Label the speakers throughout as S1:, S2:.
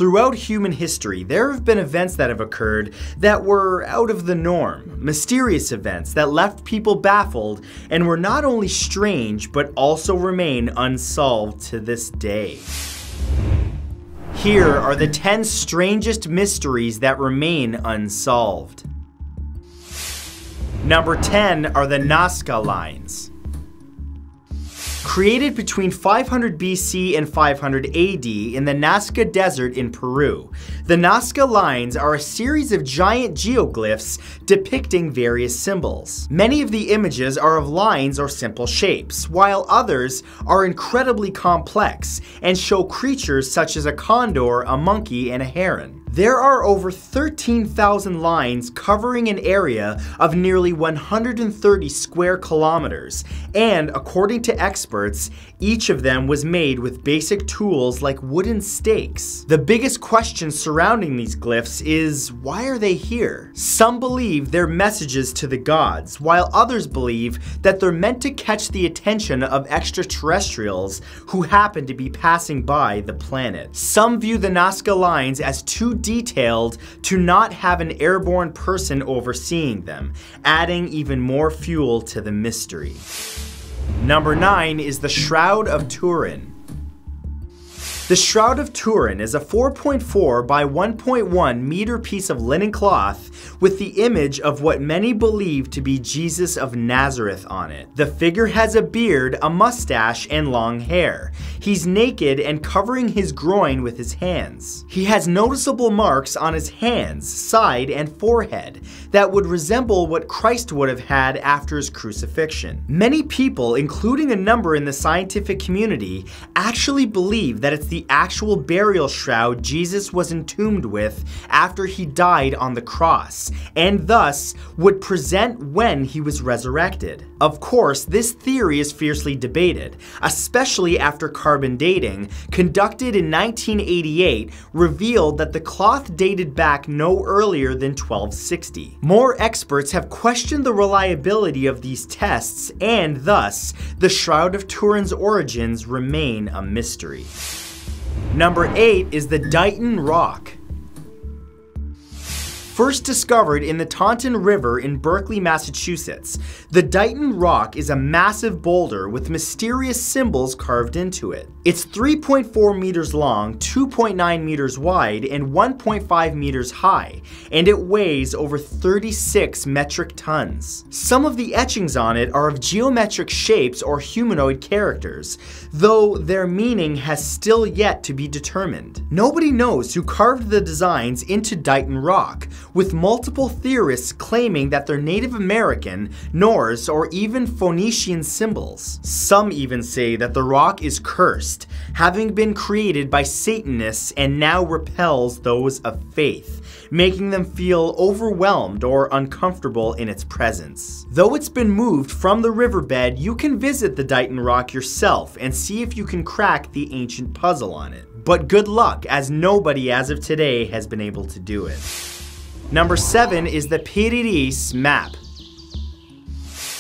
S1: Throughout human history, there have been events that have occurred that were out of the norm, mysterious events that left people baffled and were not only strange but also remain unsolved to this day. Here are the 10 strangest mysteries that remain unsolved. Number 10 are the Nazca lines. Created between 500 BC and 500 AD in the Nazca Desert in Peru, the Nazca lines are a series of giant geoglyphs depicting various symbols. Many of the images are of lines or simple shapes, while others are incredibly complex and show creatures such as a condor, a monkey, and a heron. There are over 13,000 lines covering an area of nearly 130 square kilometers, and according to experts, each of them was made with basic tools like wooden stakes. The biggest question surrounding these glyphs is, why are they here? Some believe they're messages to the gods, while others believe that they're meant to catch the attention of extraterrestrials who happen to be passing by the planet. Some view the Nazca lines as too detailed to not have an airborne person overseeing them, adding even more fuel to the mystery. Number 9 is the Shroud of Turin. The Shroud of Turin is a 4.4 by 1.1 meter piece of linen cloth with the image of what many believe to be Jesus of Nazareth on it. The figure has a beard, a mustache, and long hair. He's naked and covering his groin with his hands. He has noticeable marks on his hands, side, and forehead that would resemble what Christ would have had after his crucifixion. Many people, including a number in the scientific community, actually believe that it's the actual burial shroud Jesus was entombed with after he died on the cross, and thus would present when he was resurrected. Of course, this theory is fiercely debated, especially after carbon dating, conducted in 1988, revealed that the cloth dated back no earlier than 1260. More experts have questioned the reliability of these tests, and thus, the Shroud of Turin's origins remain a mystery. Number 8 is the Dighton Rock. First discovered in the Taunton River in Berkeley, Massachusetts, the Dighton Rock is a massive boulder with mysterious symbols carved into it. It's 3.4 meters long, 2.9 meters wide, and 1.5 meters high, and it weighs over 36 metric tons. Some of the etchings on it are of geometric shapes or humanoid characters, though their meaning has still yet to be determined. Nobody knows who carved the designs into Dighton Rock, with multiple theorists claiming that they're Native American, Norse, or even Phoenician symbols. Some even say that the rock is cursed, having been created by Satanists and now repels those of faith, making them feel overwhelmed or uncomfortable in its presence. Though it's been moved from the riverbed, you can visit the Dighton Rock yourself and see if you can crack the ancient puzzle on it. But good luck, as nobody as of today has been able to do it. Number 7 is the Piri map.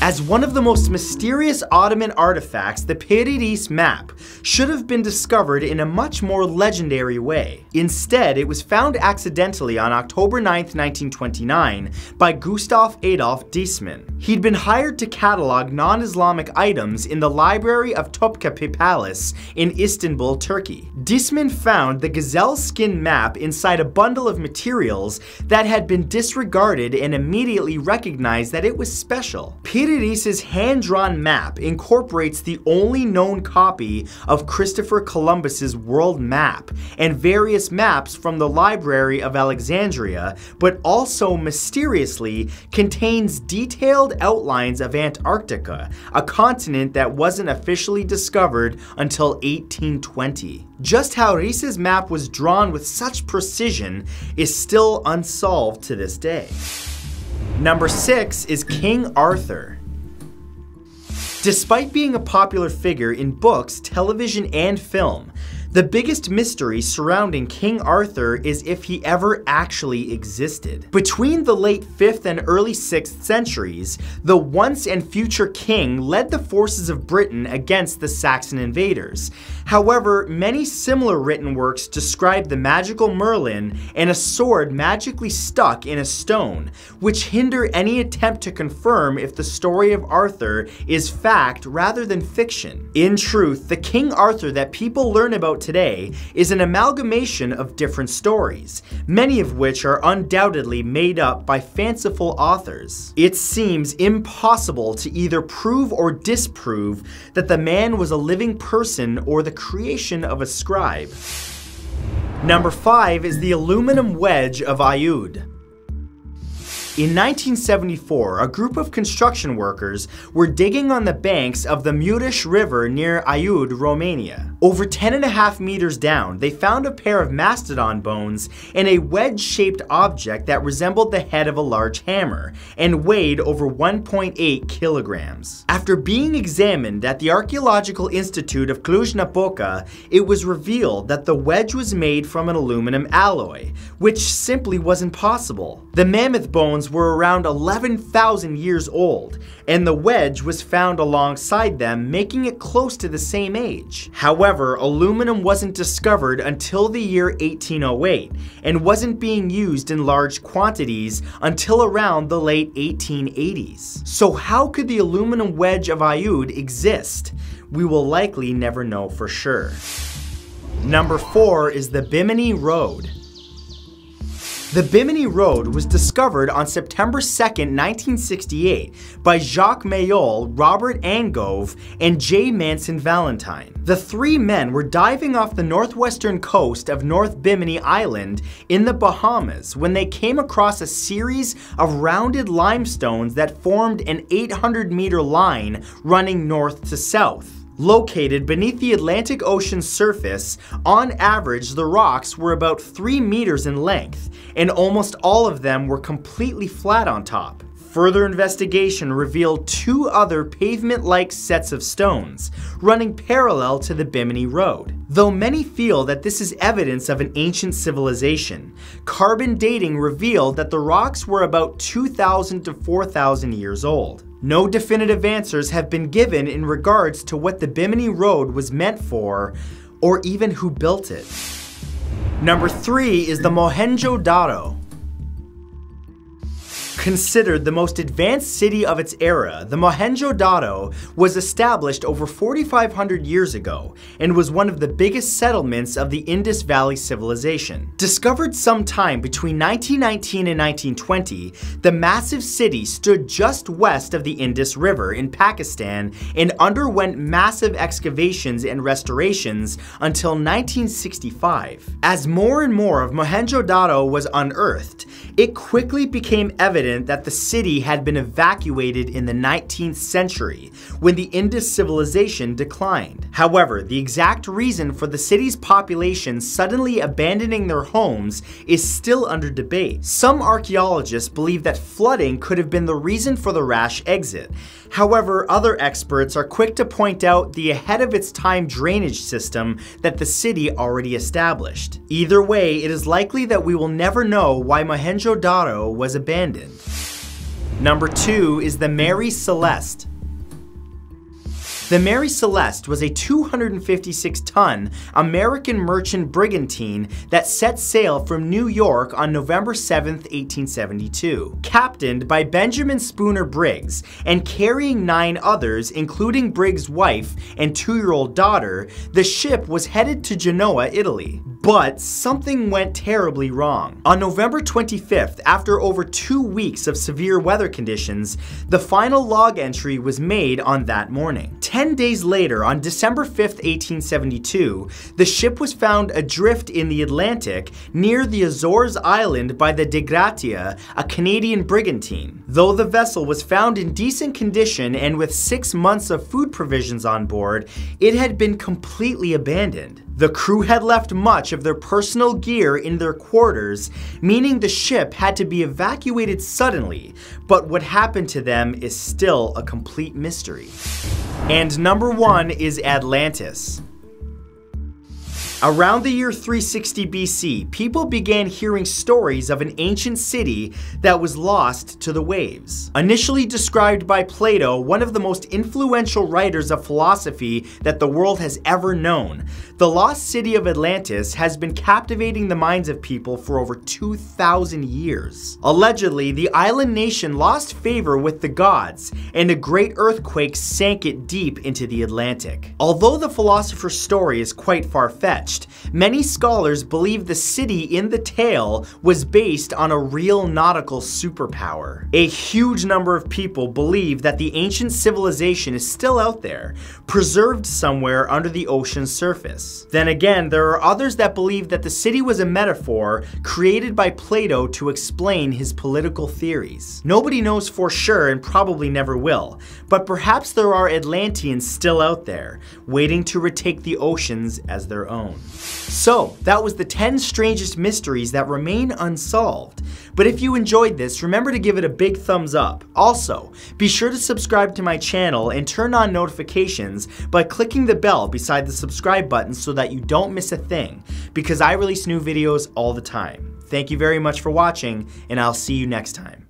S1: As one of the most mysterious Ottoman artifacts, the Piri map should have been discovered in a much more legendary way. Instead, it was found accidentally on October 9, 1929 by Gustav Adolf Diesmann. He'd been hired to catalog non-Islamic items in the library of Topkapi Palace in Istanbul, Turkey. Diesmann found the gazelle skin map inside a bundle of materials that had been disregarded and immediately recognized that it was special. Piri's hand-drawn map incorporates the only known copy of Christopher Columbus's world map and various maps from the Library of Alexandria, but also mysteriously contains detailed outlines of Antarctica, a continent that wasn't officially discovered until 1820. Just how Reis's map was drawn with such precision is still unsolved to this day. Number 6 is King Arthur. Despite being a popular figure in books, television, and film, The biggest mystery surrounding King Arthur is if he ever actually existed. Between the late 5th and early 6th centuries, the once and future king led the forces of Britain against the Saxon invaders. However, many similar written works describe the magical Merlin and a sword magically stuck in a stone, which hinder any attempt to confirm if the story of Arthur is fact rather than fiction. In truth, the King Arthur that people learn about today is an amalgamation of different stories, many of which are undoubtedly made up by fanciful authors. It seems impossible to either prove or disprove that the man was a living person or the creation of a scribe. Number 5 is the aluminum wedge of Aiud. In 1974, a group of construction workers were digging on the banks of the Mureș River near Aiud, Romania. Over 10.5 meters down, they found a pair of mastodon bones and a wedge-shaped object that resembled the head of a large hammer and weighed over 1.8 kilograms. After being examined at the Archaeological Institute of Cluj-Napoca, it was revealed that the wedge was made from an aluminum alloy, which simply wasn't possible. The mammoth bones were around 11,000 years old, and the wedge was found alongside them, making it close to the same age. However, aluminum wasn't discovered until the year 1808, and wasn't being used in large quantities until around the late 1880s. So how could the aluminum wedge of Aiud exist? We will likely never know for sure. Number 4 is the Bimini Road. The Bimini Road was discovered on September 2nd, 1968 by Jacques Mayol, Robert Angove, and J. Manson Valentine. The three men were diving off the northwestern coast of North Bimini Island in the Bahamas when they came across a series of rounded limestones that formed an 800-meter line running north to south. Located beneath the Atlantic Ocean's surface, on average the rocks were about 3 meters in length, and almost all of them were completely flat on top. Further investigation revealed 2 other pavement-like sets of stones, running parallel to the Bimini Road. Though many feel that this is evidence of an ancient civilization, carbon dating revealed that the rocks were about 2,000 to 4,000 years old. No definitive answers have been given in regards to what the Bimini Road was meant for, or even who built it. Number 3 is the MOHENJ-DARO. Considered the most advanced city of its era, the MOHENJ-DARO was established over 4,500 years ago and was one of the biggest settlements of the Indus Valley civilization. Discovered sometime between 1919 and 1920, the massive city stood just west of the Indus River in Pakistan and underwent massive excavations and restorations until 1965. As more and more of MOHENJ-DARO was unearthed, it quickly became evident that the city had been evacuated in the 19th century when the Indus civilization declined. However, the exact reason for the city's population suddenly abandoning their homes is still under debate. Some archaeologists believe that flooding could have been the reason for the rash exit. However, other experts are quick to point out the ahead-of-its-time drainage system that the city already established. Either way, it is likely that we will never know why MOHENJ-DARO was abandoned. Number 2 is the Mary Celeste. The Mary Celeste was a 256-ton American merchant brigantine that set sail from New York on November 7, 1872. Captained by Benjamin Spooner Briggs and carrying 9 others, including Briggs' wife and 2-year-old daughter, the ship was headed to Genoa, Italy. But something went terribly wrong. On November 25th, after over 2 weeks of severe weather conditions, the final log entry was made on that morning. 10 days later, on December 5th, 1872, the ship was found adrift in the Atlantic near the Azores Island by the De Gratia, a Canadian brigantine. Though the vessel was found in decent condition and with 6 months of food provisions on board, it had been completely abandoned. The crew had left much of their personal gear in their quarters, meaning the ship had to be evacuated suddenly, but what happened to them is still a complete mystery. And number 1 is Atlantis. Around the year 360 BC, people began hearing stories of an ancient city that was lost to the waves. Initially described by Plato, one of the most influential writers of philosophy that the world has ever known, the lost city of Atlantis has been captivating the minds of people for over 2,000 years. Allegedly, the island nation lost favor with the gods, and a great earthquake sank it deep into the Atlantic. Although the philosopher's story is quite far-fetched, many scholars believe the city in the tale was based on a real nautical superpower. A huge number of people believe that the ancient civilization is still out there, preserved somewhere under the ocean's surface. Then again, there are others that believe that the city was a metaphor created by Plato to explain his political theories. Nobody knows for sure and probably never will, but perhaps there are Atlanteans still out there, waiting to retake the oceans as their own. So, that was the 10 strangest mysteries that remain unsolved. But if you enjoyed this, remember to give it a big thumbs up. Also, be sure to subscribe to my channel and turn on notifications by clicking the bell beside the subscribe button so that you don't miss a thing, because I release new videos all the time. Thank you very much for watching, and I'll see you next time.